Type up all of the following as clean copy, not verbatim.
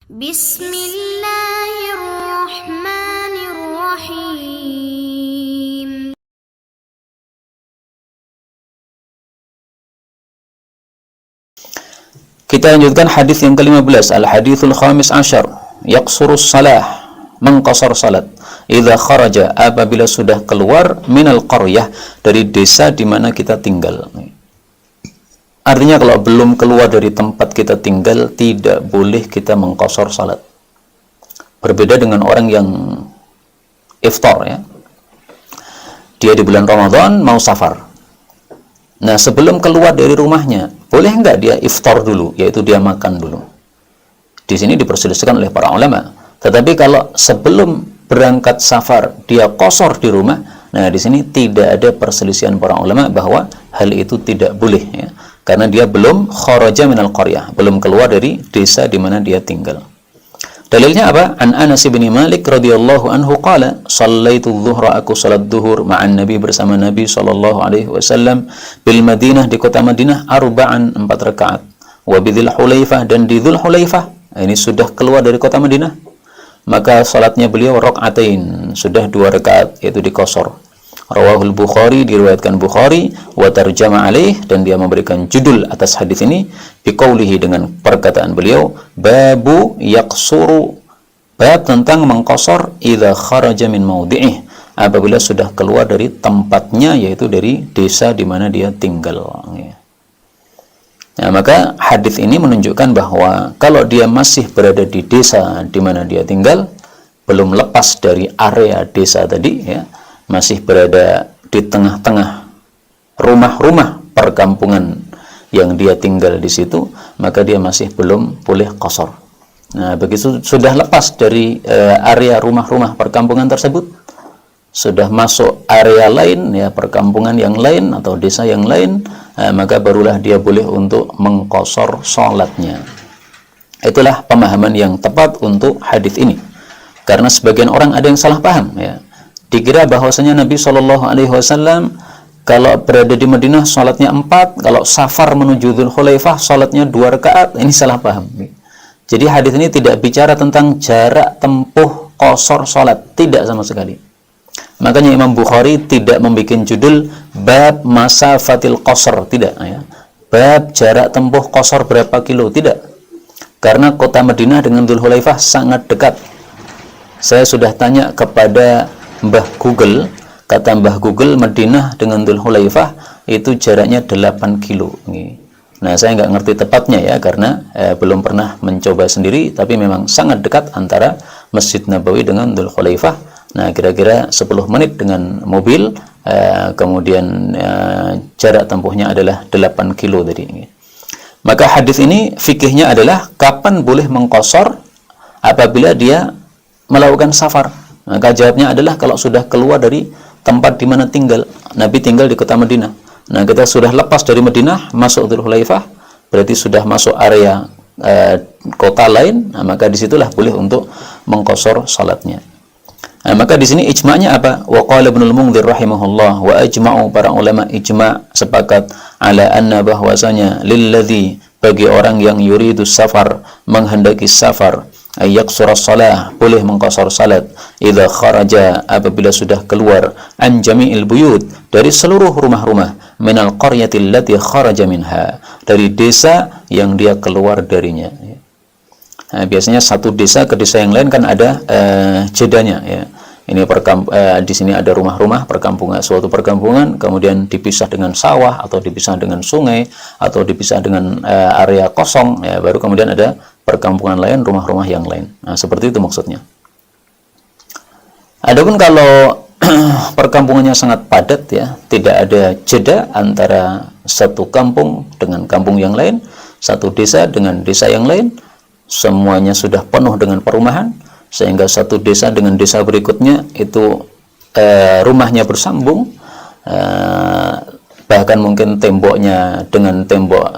Bismillahirrahmanirrahim. Kita lanjutkan hadis yang ke-15, al-hadithul khamis asyar, yaqsurus salah, mengqasar salat, idza kharaja, apabila sudah keluar minal qaryah, dari desa di mana kita tinggal. Artinya kalau belum keluar dari tempat kita tinggal, tidak boleh kita mengqasar salat. Berbeda dengan orang yang iftar, ya. Dia di bulan Ramadan mau safar. Nah, sebelum keluar dari rumahnya, boleh enggak dia iftar dulu, yaitu dia makan dulu. Di sini diperselisihkan oleh para ulama. Tetapi kalau sebelum berangkat safar dia qasar di rumah, nah di sini tidak ada perselisihan para ulama bahwa hal itu tidak boleh, ya. Karena dia belum kharaja minal qaryah, belum keluar dari desa di mana dia tinggal. Dalilnya apa? An Anas bin Malik radhiyallahu anhu qala, "Shallaitu dhuhra, aku salat zuhur ma'an Nabi, bersama Nabi sallallahu alaihi wasallam, bil Madinah, di kota Madinah, arba'an, 4 rakaat. Wa bidzul Hulaifah, dan di Dzul Hulaifah, ini sudah keluar dari kota Madinah, maka salatnya beliau rakaatain, sudah 2 rakaat, yaitu diqasar. Rawahul Bukhari, diriwayatkan Bukhari, wa tarjama alaih, dan dia memberikan judul atas hadis ini biqaulihi, dengan perkataan beliau, babu yaqsuru, bab tentang mengqasar idza kharaja min maudhi'ih, apabila sudah keluar dari tempatnya, yaitu dari desa di mana dia tinggal. Nah, maka hadis ini menunjukkan bahwa kalau dia masih berada di desa di mana dia tinggal, belum lepas dari area desa tadi, ya, masih berada di tengah-tengah rumah-rumah perkampungan yang dia tinggal di situ, maka dia masih belum boleh qasar. Nah, begitu sudah lepas dari area rumah-rumah perkampungan tersebut, sudah masuk area lain, ya, perkampungan yang lain atau desa yang lain, maka barulah dia boleh untuk mengqasar salatnya. Itulah pemahaman yang tepat untuk hadis ini. Karena sebagian orang ada yang salah paham, ya. Dikira bahwasanya Nabi Shallallahu Alaihi Wasallam kalau berada di Madinah salatnya 4, kalau safar menuju Dzul Hulaifah salatnya 2 rakaat. Ini salah paham. Jadi hadis ini tidak bicara tentang jarak tempuh qasar salat, tidak sama sekali. Makanya Imam Bukhari tidak membuat judul bab masafatil qasar, tidak, ya. Bab jarak tempuh qasar berapa kilo, tidak. Karena kota Madinah dengan Dzul Hulaifah sangat dekat. Saya sudah tanya kepada Mbah Google, kata Mbah Google, Madinah dengan Dzul Hulaifah itu jaraknya 8 kilo. Nah, saya nggak ngerti tepatnya, ya, karena belum pernah mencoba sendiri, tapi memang sangat dekat antara Masjid Nabawi dengan Dzul Hulaifah. Nah, kira-kira 10 menit dengan mobil, kemudian jarak tempuhnya adalah 8 kilo tadi. Maka hadis ini fikihnya adalah kapan boleh mengqasar apabila dia melakukan safar. Maka jawabnya adalah kalau sudah keluar dari tempat di mana tinggal. Nabi tinggal di kota Madinah. Nah, kita sudah lepas dari Madinah, masuk Dzul Hulaifah, berarti sudah masuk area kota lain. Nah, maka disitulah boleh untuk mengqasar salatnya. Nah, maka di sini ijma'nya apa? Wa qala Ibnul Mundzir rahimahullah, wa ajma'u, para ulama ijma' sepakat, ala anna, bahwasanya, lilladzi, bagi orang yang yuridu safar, menghendaki safar, ayyaqsura shalah, boleh mengqasar salat, idza kharaja, apabila sudah keluar, an jami'il buyut, dari seluruh rumah-rumah, minal qaryati allati kharaja minha, dari desa yang dia keluar darinya. Nah, biasanya satu desa ke desa yang lain kan ada jedanya, ya. Ini di sini ada rumah-rumah perkampungan, suatu perkampungan kemudian dipisah dengan sawah, atau dipisah dengan sungai, atau dipisah dengan area kosong, ya, baru kemudian ada perkampungan lain, rumah-rumah yang lain. Nah, seperti itu maksudnya. Adapun kalau perkampungannya sangat padat, ya, tidak ada jeda antara satu kampung dengan kampung yang lain, satu desa dengan desa yang lain, semuanya sudah penuh dengan perumahan, sehingga satu desa dengan desa berikutnya itu rumahnya bersambung, bahkan mungkin temboknya dengan tembok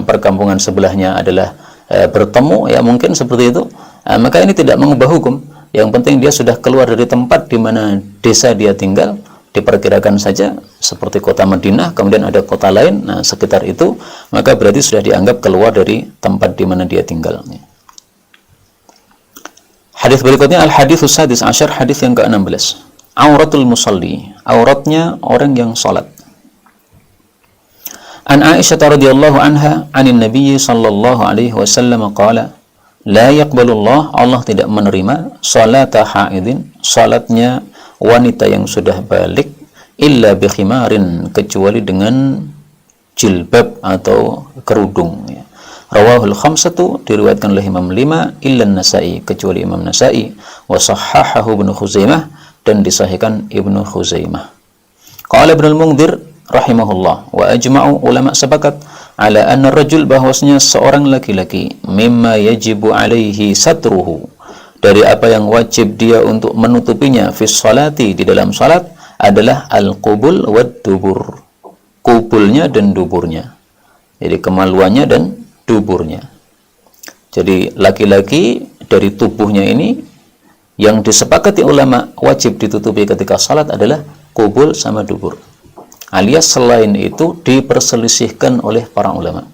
perkampungan sebelahnya adalah bertemu, ya, mungkin seperti itu. Maka ini tidak mengubah hukum. Yang penting dia sudah keluar dari tempat di mana desa dia tinggal, diperkirakan saja seperti kota Madinah, kemudian ada kota lain, nah sekitar itu, maka berarti sudah dianggap keluar dari tempat di mana dia tinggal. Hadis berikutnya al-haditsus sadis asyar, hadis yang ke-16. Auratul musalli, auratnya orang yang salat. An Aisyah radhiyallahu anha, 'anin Nabi sallallahu alaihi wasallam qala, la yaqbalullah, Allah tidak menerima salata haidin, salatnya wanita yang sudah balik, illa bi khimarin, kecuali dengan jilbab atau kerudung, ya. Rawahul khamsatu, diriwayatkan oleh Imam 5, illa Nasa'i, kecuali Imam Nasa'i, wa sahhahahu Ibnu Khuzaimah, dan disahihkan Ibnu Khuzaimah. Qala Ibnu al-Mundhir rahimahullah, wa ajma'u, ulama sepakat, ala anna rajul, bahwasanya seorang laki-laki, mimma yajibu alaihi satruhu, dari apa yang wajib dia untuk menutupinya, fi sholati, di dalam salat, adalah al-qubul wad dubur, kubulnya dan duburnya, jadi kemaluannya dan duburnya. Jadi laki-laki dari tubuhnya ini yang disepakati ulama wajib ditutupi ketika salat adalah kubul sama dubur, alias selain itu diperselisihkan oleh para ulama.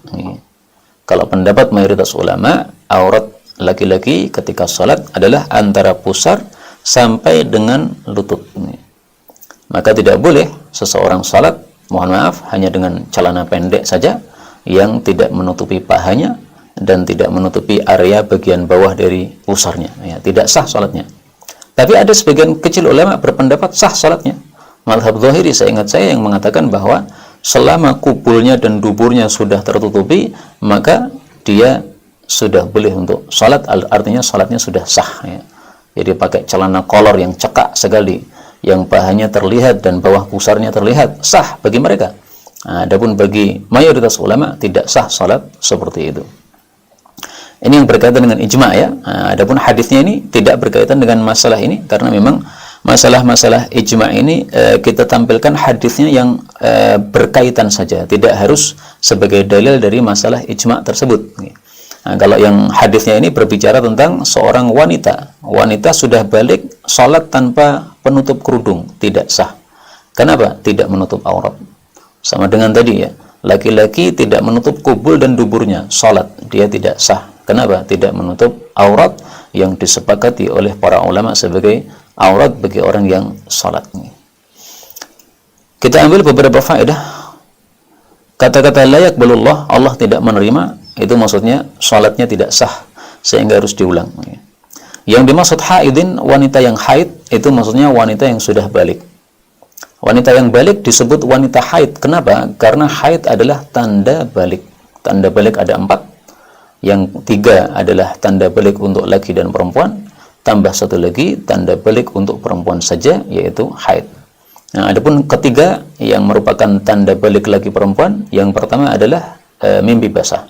Kalau pendapat mayoritas ulama, aurat laki-laki ketika salat adalah antara pusar sampai dengan lutut. Maka tidak boleh seseorang salat, mohon maaf, hanya dengan celana pendek saja yang tidak menutupi pahanya dan tidak menutupi area bagian bawah dari pusarnya, ya, tidak sah salatnya. Tapi ada sebagian kecil ulama berpendapat sah salatnya. Mazhab Zahiri, seingat saya, yang mengatakan bahwa selama kubulnya dan duburnya sudah tertutupi, maka dia sudah boleh untuk salat, artinya salatnya sudah sah, ya. Jadi pakai celana kolor yang cekak sekali, yang pahanya terlihat dan bawah pusarnya terlihat, sah bagi mereka. Adapun bagi mayoritas ulama tidak sah salat seperti itu. Ini yang berkaitan dengan ijma, ya. Adapun hadisnya ini tidak berkaitan dengan masalah ini, karena memang masalah-masalah ijma ini kita tampilkan hadisnya yang berkaitan saja, tidak harus sebagai dalil dari masalah ijma tersebut. Kalau yang hadisnya ini berbicara tentang seorang wanita sudah balik salat tanpa penutup kerudung, tidak sah. Kenapa? Tidak menutup aurat. Sama dengan tadi, ya, laki-laki tidak menutup kubul dan duburnya, salat dia tidak sah. Kenapa? Tidak menutup aurat yang disepakati oleh para ulama sebagai aurat bagi orang yang salat. Kita ambil beberapa faedah. Kata-kata la yaqbalullah, Allah tidak menerima, itu maksudnya salatnya tidak sah, sehingga harus diulang. Yang dimaksud haidin, wanita yang haid, itu maksudnya wanita yang sudah balik. Wanita yang balik disebut wanita haid. Kenapa? Karena haid adalah tanda balik. Tanda balik ada 4. Yang 3 adalah tanda balik untuk laki dan perempuan, tambah 1 lagi tanda balik untuk perempuan saja, yaitu haid. Nah, adapun ketiga yang merupakan tanda balik laki perempuan, yang pertama adalah mimpi basah.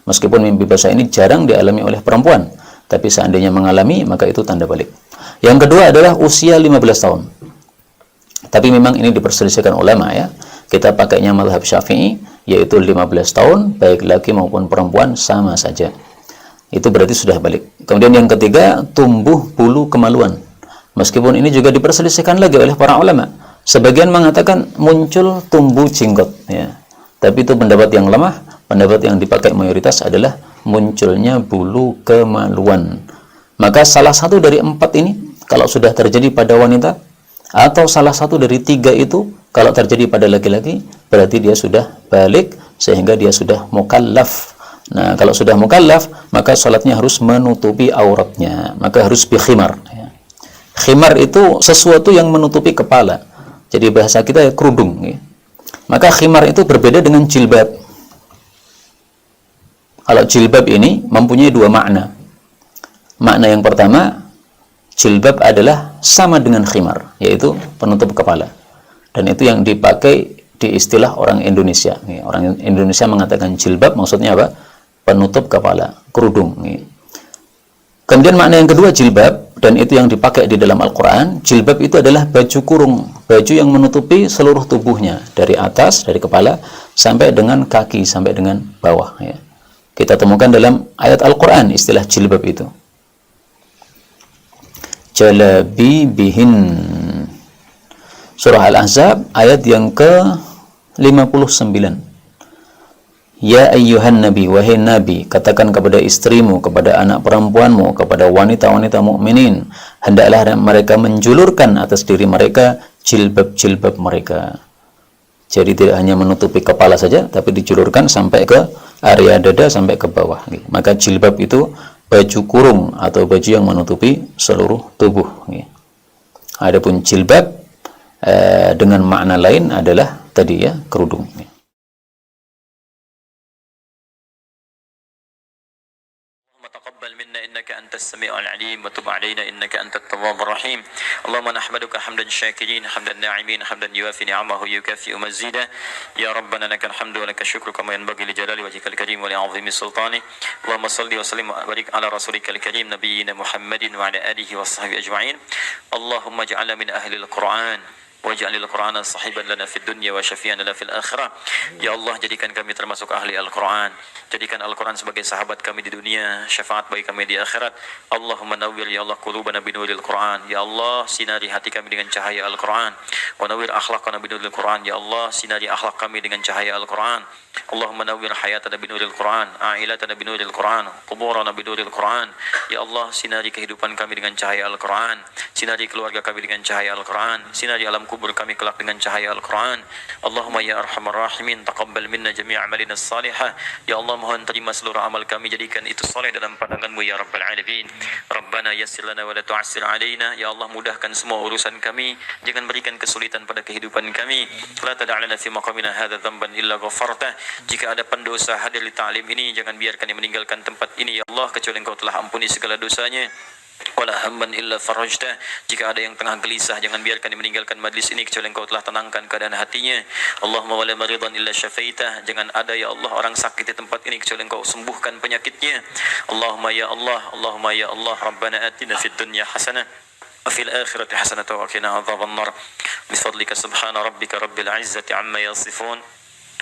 Meskipun mimpi basah ini jarang dialami oleh perempuan, tapi seandainya mengalami, maka itu tanda balik. Yang kedua adalah usia 15 tahun. Tapi memang ini diperselisihkan ulama, ya. Kita pakainya mazhab Syafi'i, yaitu 15 tahun, baik laki maupun perempuan sama saja. Itu berarti sudah balik. Kemudian yang ketiga, tumbuh bulu kemaluan. Meskipun ini juga diperselisihkan lagi oleh para ulama. Sebagian mengatakan muncul tumbuh jenggot, ya. Tapi itu pendapat yang lemah. Pendapat yang dipakai mayoritas adalah munculnya bulu kemaluan. Maka salah satu dari 4 ini, kalau sudah terjadi pada wanita, atau salah satu dari 3 itu kalau terjadi pada laki-laki, berarti dia sudah balik, sehingga dia sudah mukallaf. Nah, kalau sudah mukallaf, maka salatnya harus menutupi auratnya, maka harus bikhimar, ya. Khimar itu sesuatu yang menutupi kepala, jadi bahasa kita ya kerudung, ya. Maka khimar itu berbeda dengan jilbab. Kalau jilbab ini mempunyai 2 makna. Makna yang pertama, jilbab adalah sama dengan khimar, yaitu penutup kepala. Dan itu yang dipakai di istilah orang Indonesia. Orang Indonesia mengatakan jilbab, maksudnya apa? Penutup kepala, kerudung. Kemudian makna yang kedua jilbab, dan itu yang dipakai di dalam Al-Quran. Jilbab itu adalah baju kurung, baju yang menutupi seluruh tubuhnya, dari atas, dari kepala, sampai dengan kaki, sampai dengan bawah, ya. Kita temukan dalam ayat Al-Quran istilah jilbab itu. Jalabibihin. Surah Al-Ahzab ayat yang ke-59. Ya ayyuhan nabi, wahai nabi, katakan kepada istrimu, kepada anak perempuanmu, kepada wanita-wanita mukminin, hendaklah mereka menjulurkan atas diri mereka jilbab-jilbab mereka. Jadi tidak hanya menutupi kepala saja, tapi dijulurkan sampai ke area dada, sampai ke bawah. Maka jilbab itu baju kurung atau baju yang menutupi seluruh tubuh. Adapun jilbab dengan makna lain adalah tadi ya, kerudung. تقبل منا إنك أنت السميع العليم وتب علينا إنك أنت التواب الرحيم اللهم نحمدك حمدا شاكرين حمدا ناعمين حمدا يوافي نعمه يكافئ مزيدا يا ربنا لك الحمد ولك الشكر كما ينبغي لجلال وجهك الكريم ولعظيم سلطانه اللهم صل وسلم وبارك على رسولك الكريم نبينا محمد وعلى آله وصحبه أجمعين اللهم اجعلنا من أهل القرآن waj'alil Qur'ana sahiban lana fid dunya wa syafi'an lana fil akhirah. Ya Allah, jadikan kami termasuk ahli Al-Qur'an. Jadikan Al-Qur'an sebagai sahabat kami di dunia, syafaat bagi kami di akhirat. Allahumma nawwir ya Allah qulubana binuril Qur'an. Ya Allah, sinari hati kami dengan cahaya Al-Qur'an. Wa nawwir akhlaqana binuril Qur'an. Ya Allah, sinari akhlak kami dengan cahaya Al-Qur'an. Allahumma nawwir hayatana binuril Qur'an, a'ilatana binuril Qur'an, quburana binuril Qur'an. Ya Allah, sinari kehidupan kami dengan cahaya Al-Qur'an. Sinari keluarga kami dengan cahaya Al-Qur'an. Sinari alam kubur kami kelak dengan cahaya Al-Quran. Allahumma ya arhamar rahimin, taqabbal minna jami' amalina salihah. Ya Allah, mohon terima seluruh amal kami, jadikan itu soleh dalam pandangan-Mu ya Rabbal Alamin. Rabbana yassir lana wa la tu'assir alaina. Ya Allah, mudahkan semua urusan kami, jangan berikan kesulitan pada kehidupan kami. La tada'lana fi maqamina hadha dhanban illa ghafartah. Jika ada pendosa hadir di ta'lim ini, jangan biarkan dia meninggalkan tempat ini ya Allah, kecuali Engkau telah ampuni segala dosanya. Wala hamman illa farajtah. Jika ada yang tengah gelisah, jangan biarkan dia meninggalkan majlis ini kecuali Engkau telah tenangkan keadaan hatinya. Allahumma wala maridan illa syafaitah. Jangan ada ya Allah orang sakit di tempat ini kecuali Engkau sembuhkan penyakitnya. Allahumma ya Allah, Allahumma ya Allah, Rabbana atina fid dunya hasanah wa fil akhirati hasanah wa qina adzaban nar. Bifadlika subhana rabbika rabbil izzati amma yasifun.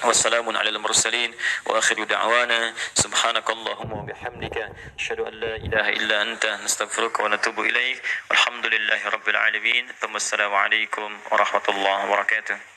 والسلام على المرسلين وآخر دعوانا سبحانك اللهم وبحمدك أشهد أن لا إله إلا أنت نستغفرك ونتوب إليك والحمد لله رب العالمين ثم السلام عليكم ورحمة الله وبركاته.